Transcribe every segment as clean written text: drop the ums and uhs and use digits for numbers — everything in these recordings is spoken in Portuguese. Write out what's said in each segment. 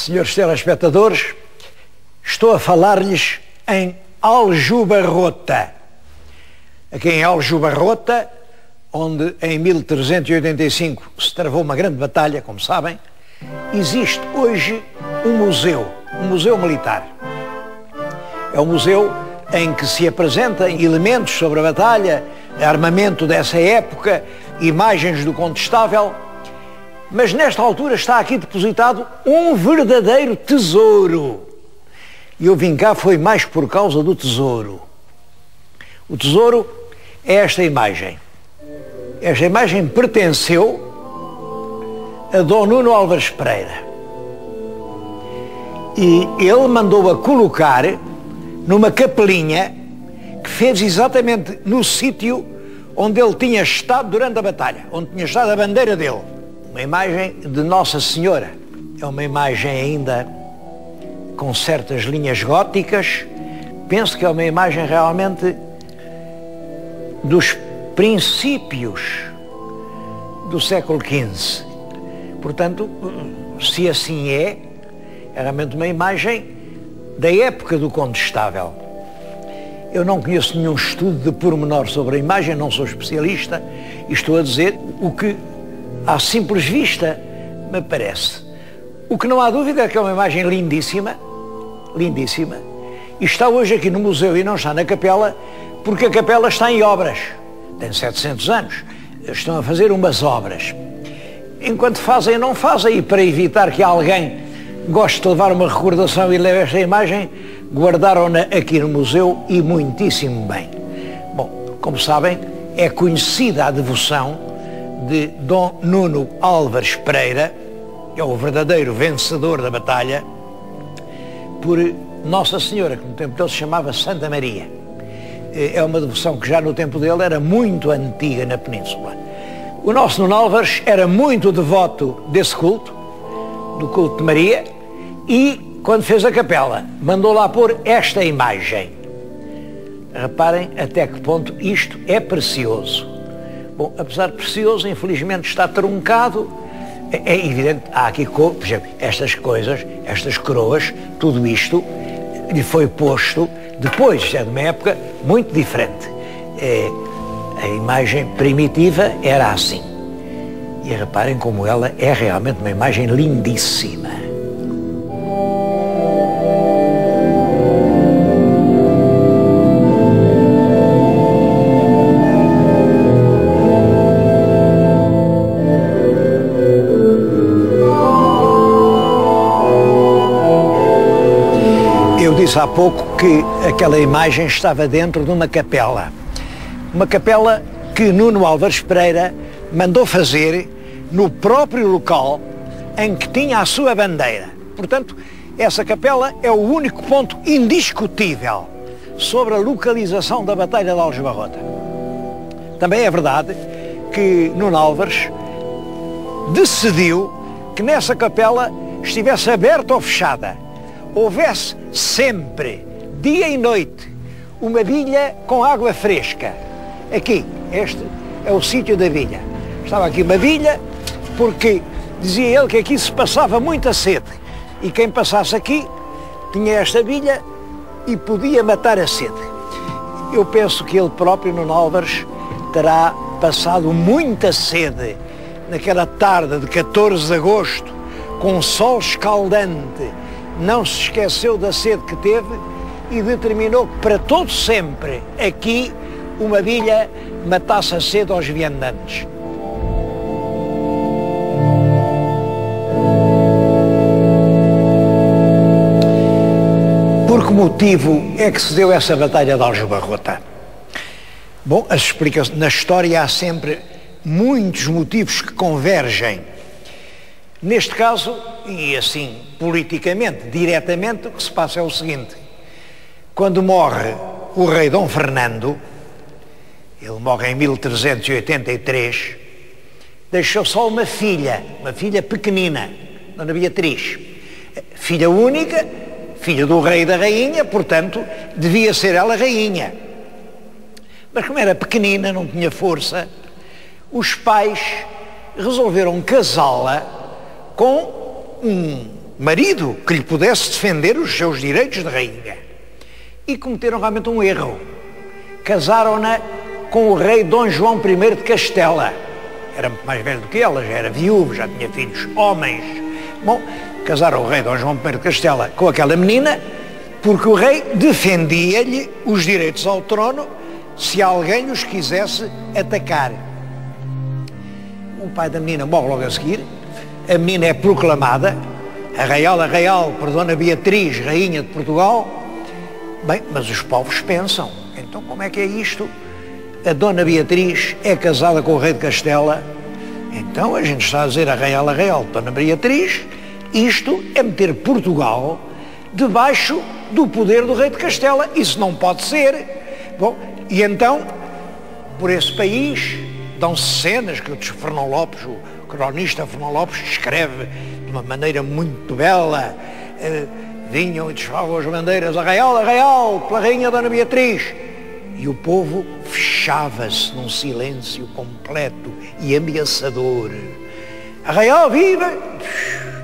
Senhores telespectadores, estou a falar-lhes em Aljubarrota. Aqui em Aljubarrota, onde em 1385 se travou uma grande batalha, como sabem, existe hoje um museu militar. É um museu em que se apresentam elementos sobre a batalha, armamento dessa época, imagens do Condestável, mas nesta altura está aqui depositado um verdadeiro tesouro. E eu vim cá foi mais por causa do tesouro. O tesouro é esta imagem. Esta imagem pertenceu a Dom Nuno Álvares Pereira. E ele mandou-a colocar numa capelinha que fez exatamente no sítio onde ele tinha estado durante a batalha, onde tinha estado a bandeira dele. Uma imagem de Nossa Senhora. É uma imagem ainda com certas linhas góticas. Penso que é uma imagem realmente dos princípios do século XV. Portanto, se assim é realmente uma imagem da época do Condestável. Eu não conheço nenhum estudo de pormenor sobre a imagem, não sou especialista, e estou a dizer o que, à simples vista, me parece. O que não há dúvida é que é uma imagem lindíssima, lindíssima, e está hoje aqui no museu e não está na capela, porque a capela está em obras. Tem 700 anos. Estão a fazer umas obras. Enquanto fazem, não fazem, e para evitar que alguém goste de levar uma recordação e leve esta imagem, guardaram-na aqui no museu e muitíssimo bem. Bom, como sabem, é conhecida a devoção de Dom Nuno Álvares Pereira, que é o verdadeiro vencedor da batalha, por Nossa Senhora, que no tempo dele se chamava Santa Maria. É uma devoção que já no tempo dele era muito antiga na Península. O nosso Nuno Álvares era muito devoto desse culto, do culto de Maria, e quando fez a capela, mandou lá pôr esta imagem. Reparem até que ponto isto é precioso. Bom, apesar de precioso, infelizmente está truncado. É evidente, há aqui, por exemplo, estas coisas, estas coroas, tudo isto lhe foi posto depois, é de uma época muito diferente. A imagem primitiva era assim. E reparem como ela é realmente uma imagem lindíssima. Eu disse há pouco que aquela imagem estava dentro de uma capela. Uma capela que Nuno Álvares Pereira mandou fazer no próprio local em que tinha a sua bandeira. Portanto, essa capela é o único ponto indiscutível sobre a localização da Batalha de Aljubarrota. Também é verdade que Nuno Álvares decidiu que nessa capela estivesse aberta ou fechada, houvesse sempre, dia e noite, uma bilha com água fresca. Aqui, este é o sítio da bilha. Estava aqui uma bilha, porque dizia ele que aqui se passava muita sede. E quem passasse aqui tinha esta bilha e podia matar a sede. Eu penso que ele próprio, Nuno Álvares, terá passado muita sede naquela tarde de 14 de agosto, com um sol escaldante. Não se esqueceu da sede que teve e determinou que para todo sempre aqui uma bilha matasse a sede aos viandantes. Por que motivo é que se deu essa batalha de Aljubarrota? Bom, na história há sempre muitos motivos que convergem. Neste caso, e assim politicamente, diretamente, o que se passa é o seguinte: quando morre o rei Dom Fernando, ele morre em 1383, deixou só uma filha pequenina, Dona Beatriz, filha única, filha do rei e da rainha, portanto, devia ser ela rainha. Mas como era pequenina, não tinha força, os pais resolveram casá-la com um marido que lhe pudesse defender os seus direitos de rainha. E cometeram realmente um erro. Casaram-na com o rei Dom João I de Castela. Era muito mais velho do que ela, já era viúvo, já tinha filhos homens. Bom, casaram o rei Dom João I de Castela com aquela menina, porque o rei defendia-lhe os direitos ao trono se alguém os quisesse atacar. O pai da menina morre logo a seguir, a menina é proclamada, a Real por Dona Beatriz, rainha de Portugal. Bem, mas os povos pensam, então como é que é isto? A Dona Beatriz é casada com o rei de Castela, então a gente está a dizer a Real de Dona Beatriz, isto é meter Portugal debaixo do poder do rei de Castela, isso não pode ser. Bom, e então, por esse país, dão-se cenas que o Fernão Lopes, o cronista Fernão Lopes, descreve de uma maneira muito bela. Vinham e desfavam as bandeiras, a Real, pela rainha Dona Beatriz. E o povo fechava-se num silêncio completo e ameaçador. A Real viva!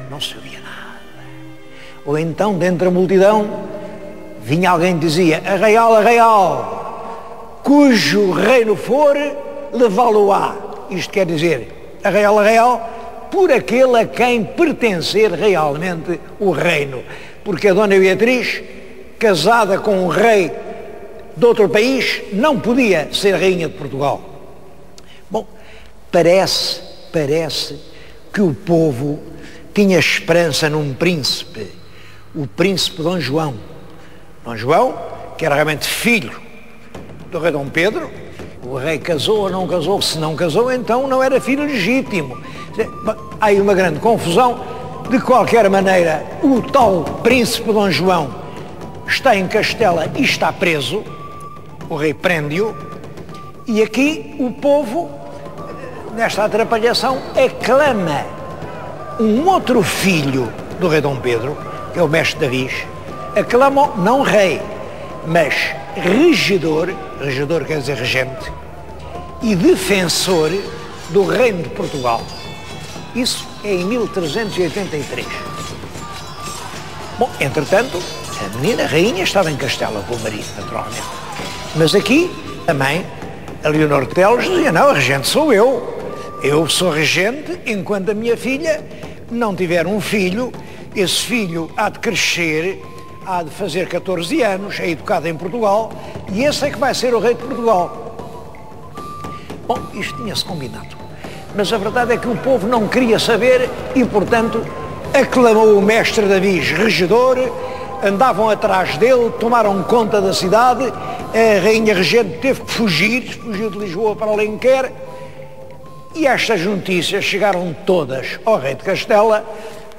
Não se ouvia nada. Ou então, dentro da multidão, vinha alguém que dizia, a Real, cujo reino for, levá-lo-á. Isto quer dizer, a Real, por aquele a quem pertencer realmente o reino. Porque a Dona Beatriz, casada com um rei de outro país, não podia ser rainha de Portugal. Bom, parece que o povo tinha esperança num príncipe, o príncipe Dom João. Dom João, que era realmente filho do rei Dom Pedro, o rei casou ou não casou, se não casou, então não era filho legítimo. Há aí uma grande confusão. De qualquer maneira, o tal príncipe Dom João está em Castela e está preso, o rei prende-o, e aqui o povo, nesta atrapalhação, aclama um outro filho do rei Dom Pedro, que é o mestre Davis, aclamam não rei, mas regedor quer dizer regente, e defensor do reino de Portugal. Isso é em 1383. Bom, entretanto, a menina rainha estava em Castela com o marido, naturalmente. Mas aqui, também, a Leonor de Teles dizia, não, a regente sou eu. Eu sou regente enquanto a minha filha não tiver um filho. Esse filho há de crescer, há de fazer 14 anos, é educado em Portugal, e esse é que vai ser o rei de Portugal. Bom, isto tinha-se combinado. Mas a verdade é que o povo não queria saber e, portanto, aclamou o mestre Davis regedor, andavam atrás dele, tomaram conta da cidade, a rainha regente teve que fugiu de Lisboa para Alenquer, e estas notícias chegaram todas ao rei de Castela,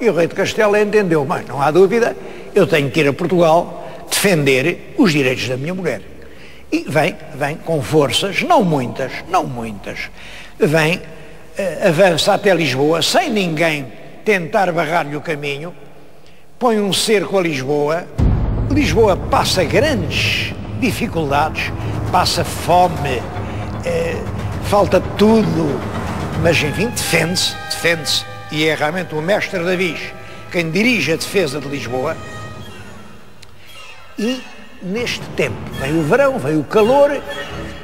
e o rei de Castela entendeu, mas não há dúvida, eu tenho que ir a Portugal defender os direitos da minha mulher. E vem com forças, não muitas, avança até Lisboa, sem ninguém tentar barrar-lhe o caminho, põe um cerco a Lisboa, Lisboa passa grandes dificuldades, passa fome, falta tudo, mas enfim, defende-se, e é realmente o mestre Davis quem dirige a defesa de Lisboa. E neste tempo vem o verão, vem o calor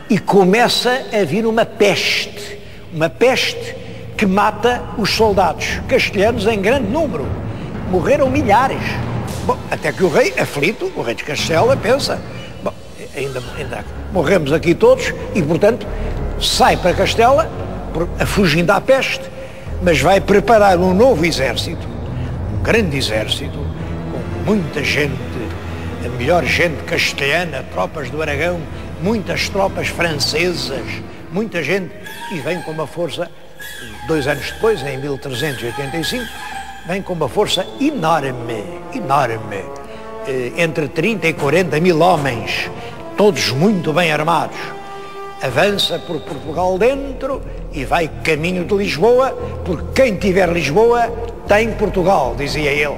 e começa a vir uma peste que mata os soldados castelhanos em grande número. Morreram milhares. Bom, até que o rei, aflito, o rei de Castela, pensa, bom, ainda morremos aqui todos, e portanto sai para Castela, fugindo à peste, mas vai preparar um novo exército, um grande exército, com muita gente, a melhor gente castelhana, tropas do Aragão, muitas tropas francesas, muita gente, e vem com uma força, 2 anos depois, em 1385, vem com uma força enorme, entre 30 e 40 mil homens, todos muito bem armados. Avança por Portugal dentro e vai caminho de Lisboa, porque quem tiver Lisboa tem Portugal, dizia ele.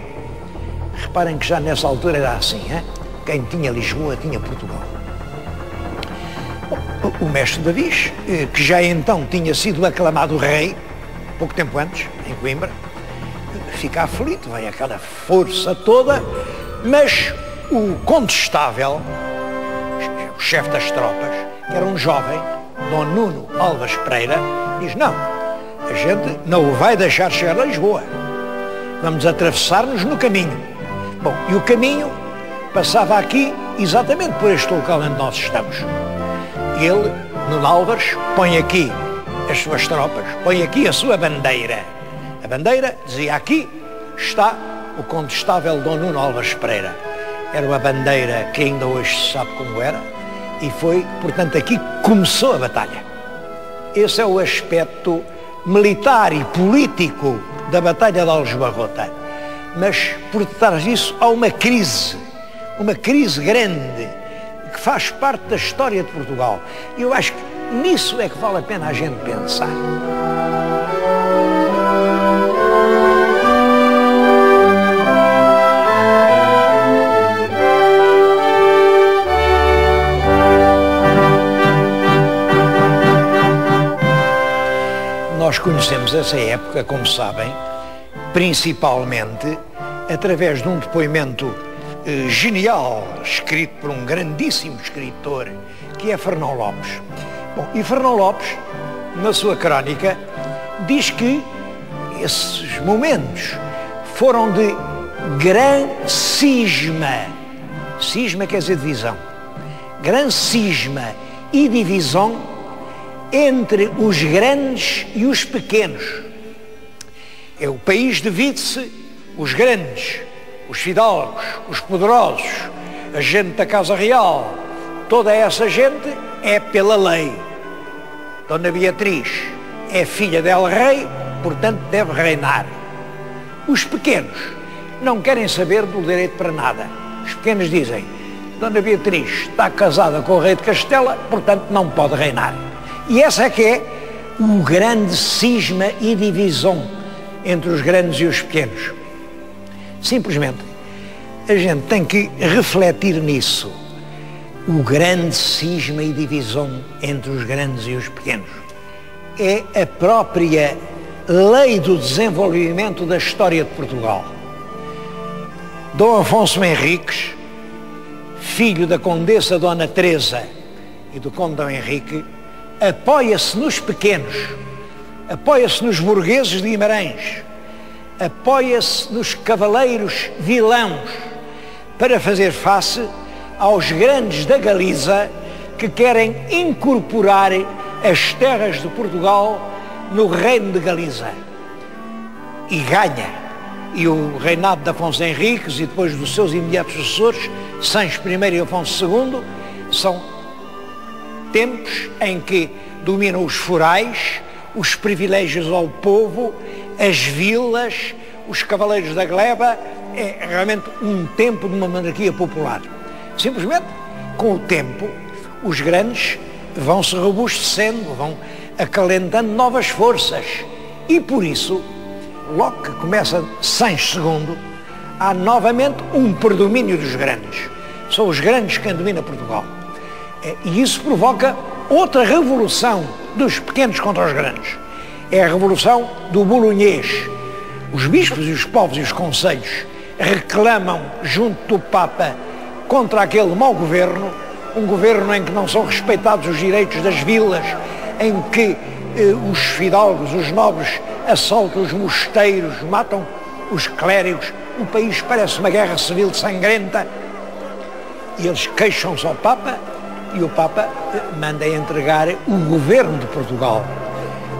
Reparem que já nessa altura era assim, hein? Quem tinha Lisboa tinha Portugal. O mestre Davis, que já então tinha sido aclamado rei, pouco tempo antes, em Coimbra, fica aflito, vem aquela força toda, mas o condestável, o chefe das tropas, que era um jovem, Dom Nuno Alves Pereira, diz: não, a gente não o vai deixar chegar a Lisboa, vamos atravessar-nos no caminho. Bom, e o caminho passava aqui, exatamente por este local onde nós estamos. Ele, Nuno Álvares, põe aqui as suas tropas, põe aqui a sua bandeira. A bandeira dizia: aqui está o condestável Dom Nuno Álvares Pereira. Era uma bandeira que ainda hoje se sabe como era, e foi, portanto, aqui que começou a batalha. Esse é o aspecto militar e político da Batalha de Aljubarrota. Mas por detrás disso há uma crise grande, que faz parte da história de Portugal. E eu acho que nisso é que vale a pena a gente pensar. Nós conhecemos essa época, como sabem, principalmente através de um depoimento genial, escrito por um grandíssimo escritor, que é Fernão Lopes. Bom, e Fernão Lopes, na sua crónica, diz que esses momentos foram de grande cisma. Cisma quer dizer divisão. Grande cisma e divisão entre os grandes e os pequenos. O país divide-se, os grandes, os fidalgos, os poderosos, a gente da Casa Real, toda essa gente é pela lei. Dona Beatriz é filha del rei, portanto deve reinar. Os pequenos não querem saber do direito para nada. Os pequenos dizem: Dona Beatriz está casada com o rei de Castela, portanto não pode reinar. E essa é que é o grande cisma e divisão entre os grandes e os pequenos. Simplesmente, a gente tem que refletir nisso. O grande cisma e divisão entre os grandes e os pequenos é a própria lei do desenvolvimento da história de Portugal. Dom Afonso Henriques, filho da Condessa Dona Teresa e do Conde Dom Henrique, apoia-se nos pequenos, apoia-se nos burgueses de Guimarães, apoia-se nos cavaleiros vilãos para fazer face aos grandes da Galiza que querem incorporar as terras de Portugal no reino de Galiza. E ganha. E o reinado de Afonso Henriques e depois dos seus imediatos sucessores, Sancho I e Afonso II, são tempos em que dominam os forais, os privilégios ao povo, as vilas, os cavaleiros da gleba. É realmente um tempo de uma monarquia popular. Simplesmente, com o tempo, os grandes vão se robustecendo, vão acalentando novas forças. E por isso, logo que começa Sancho II, há novamente um predomínio dos grandes. São os grandes que dominam Portugal. E isso provoca outra revolução dos pequenos contra os grandes. É a revolução do bolonhês. Os bispos e os povos e os concelhos reclamam junto do Papa contra aquele mau governo, um governo em que não são respeitados os direitos das vilas, em que os fidalgos, os nobres, assaltam os mosteiros, matam os clérigos. O país parece uma guerra civil sangrenta. E eles queixam-se ao Papa, e o Papa manda entregar o governo de Portugal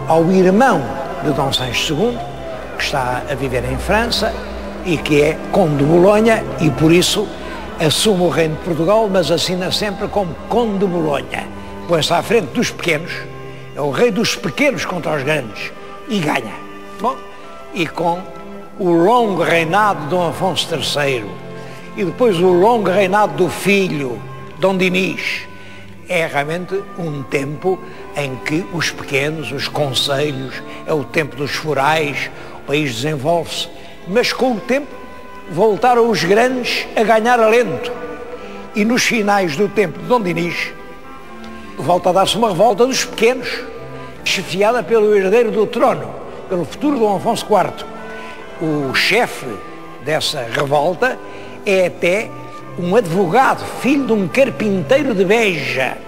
ao irmão de Dom Sancho II, que está a viver em França e que é Conde de Bolonha, e por isso assume o reino de Portugal, mas assina sempre como Conde de Bolonha. Põe-se à frente dos pequenos, é o rei dos pequenos contra os grandes, e ganha. Bom, e com o longo reinado de Dom Afonso III, e depois o longo reinado do filho, Dom Dinis, é realmente um tempo em que os pequenos, os concelhos, é o tempo dos forais, o país desenvolve-se, mas com o tempo voltaram os grandes a ganhar alento. E nos finais do tempo de Dom Dinis, volta a dar-se uma revolta dos pequenos, chefiada pelo herdeiro do trono, pelo futuro Dom Afonso IV. O chefe dessa revolta é até um advogado, filho de um carpinteiro de Beja.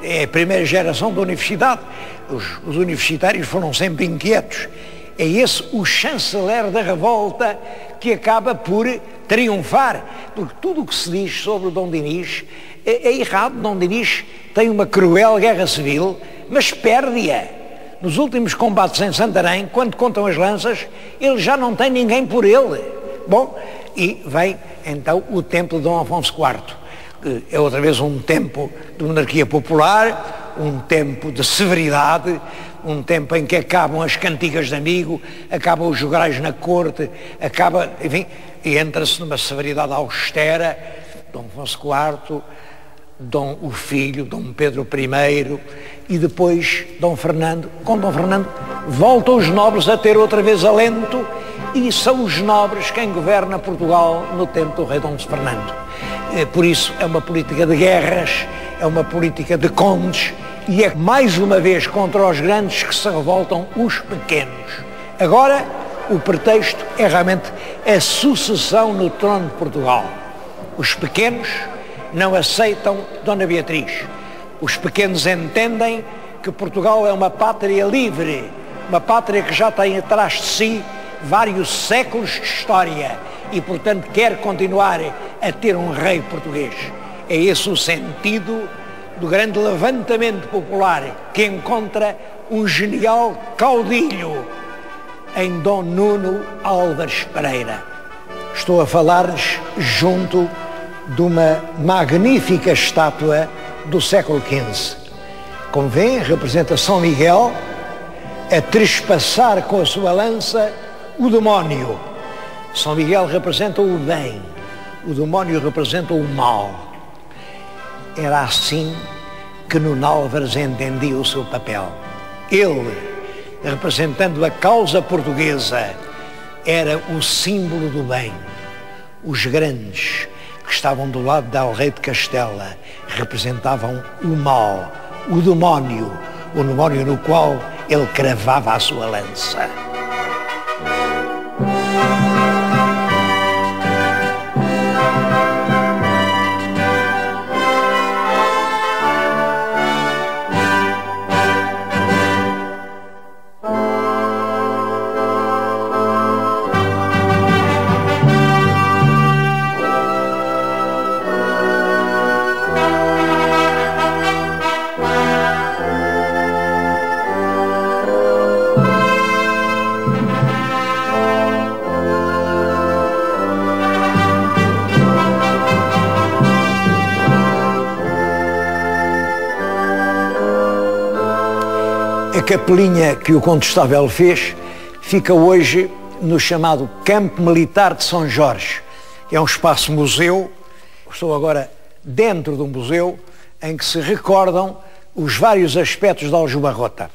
É a primeira geração da universidade. Os universitários foram sempre inquietos. É esse o chanceler da revolta que acaba por triunfar, porque tudo o que se diz sobre o Dom Dinis é errado. Dom Dinis tem uma cruel guerra civil, mas perde-a. Nos últimos combates em Santarém, quando contam as lanças, ele já não tem ninguém por ele. Bom, e vem então o tempo de Dom Afonso IV, que é outra vez um tempo de monarquia popular, um tempo de severidade, um tempo em que acabam as cantigas de amigo, acabam os jograis na corte, acaba, enfim, e entra-se numa severidade austera. Dom Afonso IV, o filho, Dom Pedro I, e depois Dom Fernando. Com Dom Fernando voltam os nobres a ter outra vez alento, e são os nobres quem governa Portugal no tempo do rei Dom Fernando. Por isso é uma política de guerras, é uma política de condes, e é mais uma vez contra os grandes que se revoltam os pequenos. Agora, o pretexto é realmente a sucessão no trono de Portugal. Os pequenos não aceitam Dona Beatriz. Os pequenos entendem que Portugal é uma pátria livre, uma pátria que já tem atrás de si vários séculos de história e, portanto, quer continuar a ter um rei português. É esse o sentido do grande levantamento popular que encontra um genial caudilho em Dom Nuno Álvares Pereira. Estou a falar-lhes junto de uma magnífica estátua do século XV. Como vêem, representa São Miguel a trespassar com a sua lança o demónio. São Miguel representa o bem, o demónio representa o mal. Era assim que Nuno Álvares entendia o seu papel. Ele, representando a causa portuguesa, era o símbolo do bem. Os grandes que estavam do lado de El-Rei de Castela representavam o mal, o demónio no qual ele cravava a sua lança. A capelinha que o Condestável fez fica hoje no chamado Campo Militar de São Jorge. É um espaço museu. Estou agora dentro do museu em que se recordam os vários aspectos da Aljubarrota.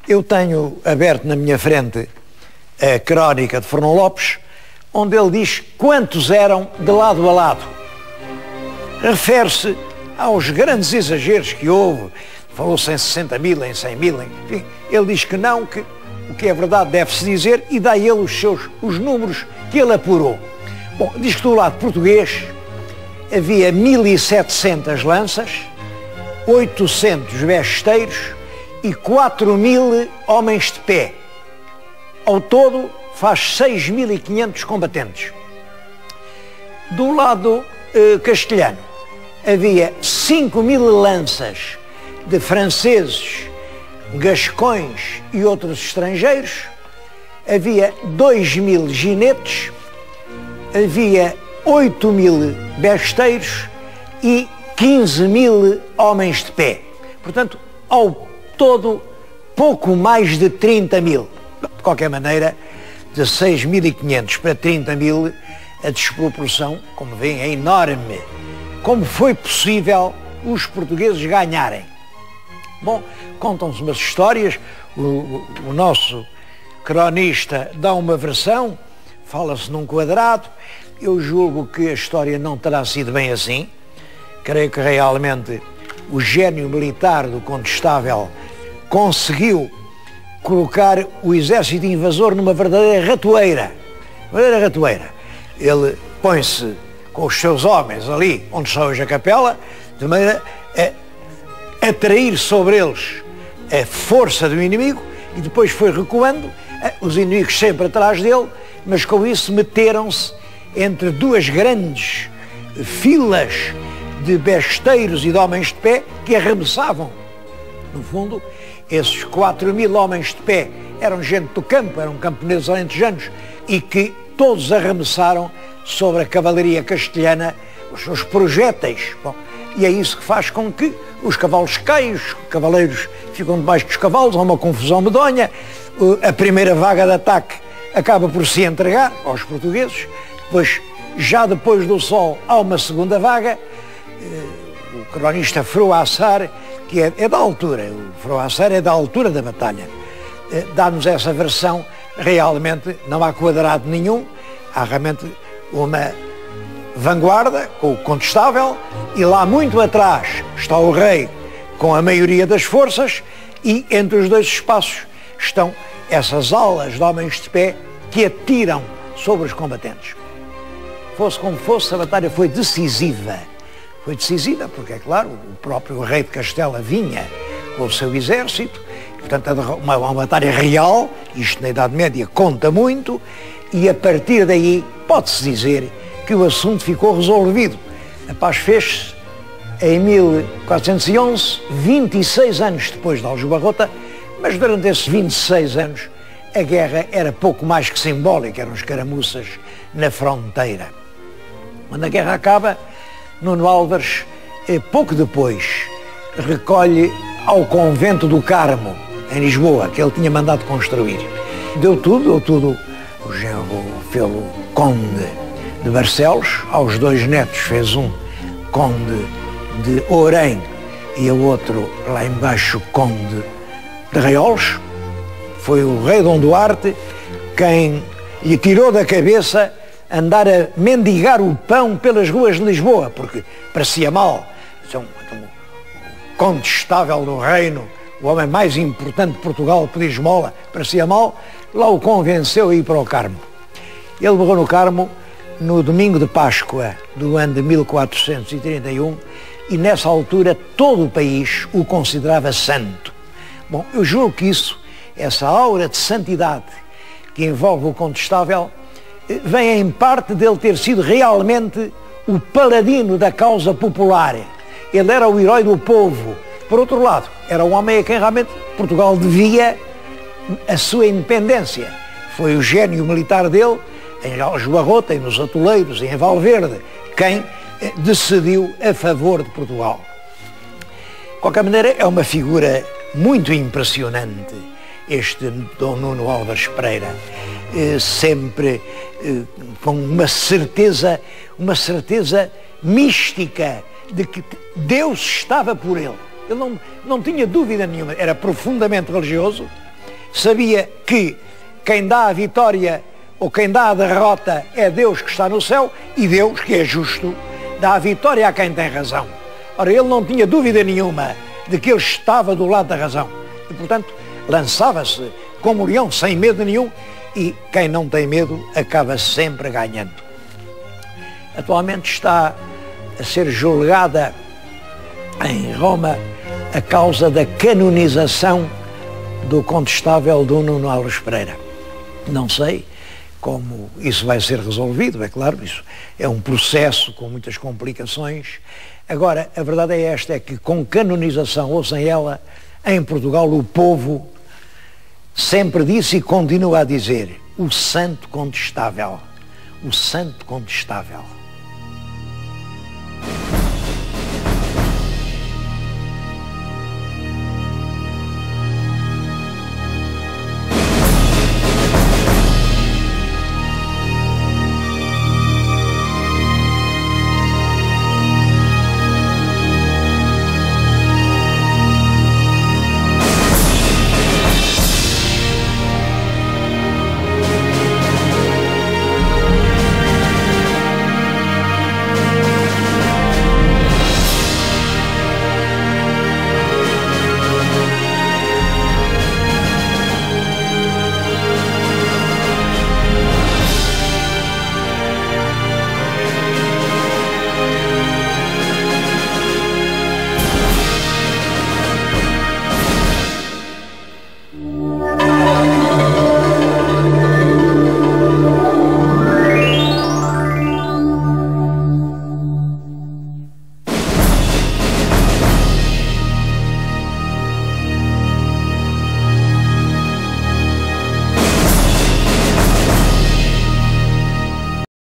Eu tenho aberto na minha frente a crónica de Fernão Lopes, onde ele diz quantos eram de lado a lado. Refere-se aos grandes exageros que houve. Falou-se em 60 mil, em 100 mil, enfim. Ele diz que não, que o que é verdade deve-se dizer, e dá ele os números que ele apurou. Bom, diz que do lado português havia 1.700 lanças, 800 besteiros e 4.000 homens de pé. Ao todo faz 6.500 combatentes. Do lado castelhano havia 5.000 lanças de franceses, gascões e outros estrangeiros, havia 2.000 ginetes, havia 8.000 besteiros e 15.000 homens de pé. Portanto, ao todo, pouco mais de 30.000. De qualquer maneira, de 6.500 para 30.000, a desproporção, como veem, é enorme. Como foi possível os portugueses ganharem? Bom, contam-se umas histórias, o nosso cronista dá uma versão, fala-se num quadrado. Eu julgo que a história não terá sido bem assim. Creio que realmente o gênio militar do Condestável conseguiu colocar o exército invasor numa verdadeira ratoeira. Verdadeira ratoeira. Ele põe-se com os seus homens ali, onde está hoje a capela, de maneira a atrair sobre eles a força do inimigo, e depois foi recuando, os inimigos sempre atrás dele, mas com isso meteram-se entre duas grandes filas de besteiros e de homens de pé que arremessavam. No fundo, esses 4.000 homens de pé eram gente do campo, eram camponeses alentejanos, e que todos arremessaram sobre a cavalaria castelhana os seus projéteis. Bom, e é isso que faz com que os cavalos caiam, os cavaleiros ficam debaixo dos cavalos, há uma confusão medonha, a primeira vaga de ataque acaba por se entregar aos portugueses, depois, já depois do sol, há uma segunda vaga, o cronista Froissart, que é da altura, o Froissart é da altura da batalha, dá-nos essa versão. Realmente não há quadrado nenhum, há realmente uma vanguarda com o Condestável, e lá muito atrás está o rei com a maioria das forças, e entre os dois espaços estão essas alas de homens de pé que atiram sobre os combatentes. Fosse como fosse, a batalha foi decisiva. Foi decisiva porque, é claro, o próprio rei de Castela vinha com o seu exército, portanto, uma batalha real, isto na Idade Média conta muito, e a partir daí pode-se dizer que o assunto ficou resolvido. A paz fez-se em 1411, 26 anos depois de Aljubarrota, mas durante esses 26 anos a guerra era pouco mais que simbólica, eram escaramuças na fronteira. Quando a guerra acaba, Nuno Álvares, pouco depois, recolhe ao convento do Carmo, em Lisboa, que ele tinha mandado construir. Deu tudo, o genro fez-o conde de Barcelos, aos dois netos fez um conde de Ourém e o outro, lá embaixo, conde de Raiolos. Foi o rei Dom Duarte quem lhe tirou da cabeça andar a mendigar o pão pelas ruas de Lisboa, porque parecia mal. O Condestável do reino, o homem mais importante de Portugal, pedir esmola, parecia mal, lá o convenceu a ir para o Carmo. Ele morreu no Carmo no domingo de Páscoa do ano de 1431, e nessa altura todo o país o considerava santo. Bom, eu julgo que isso, essa aura de santidade que envolve o Condestável, vem em parte dele ter sido realmente o paladino da causa popular. Ele era o herói do povo. Por outro lado, era um homem a quem realmente Portugal devia a sua independência. Foi o gênio militar dele, em Aljubarrota, e nos Atoleiros, e em Valverde, quem decidiu a favor de Portugal. De qualquer maneira, é uma figura muito impressionante, este Dom Nuno Álvares Pereira, sempre com uma certeza mística de que Deus estava por ele. Ele não tinha dúvida nenhuma, era profundamente religioso, sabia que quem dá a vitória ou quem dá a derrota é Deus que está no céu, e Deus, que é justo, dá a vitória a quem tem razão. Ora, ele não tinha dúvida nenhuma de que ele estava do lado da razão, e portanto lançava-se como leão, sem medo nenhum, e quem não tem medo acaba sempre ganhando. Atualmente está a ser julgada em Roma a causa da canonização do Condestável do Nuno Álvares Pereira. Não sei como isso vai ser resolvido, é claro, isso é um processo com muitas complicações. Agora, a verdade é esta, é que com canonização ou sem ela, em Portugal o povo sempre disse e continua a dizer: o Santo Condestável, o Santo Condestável.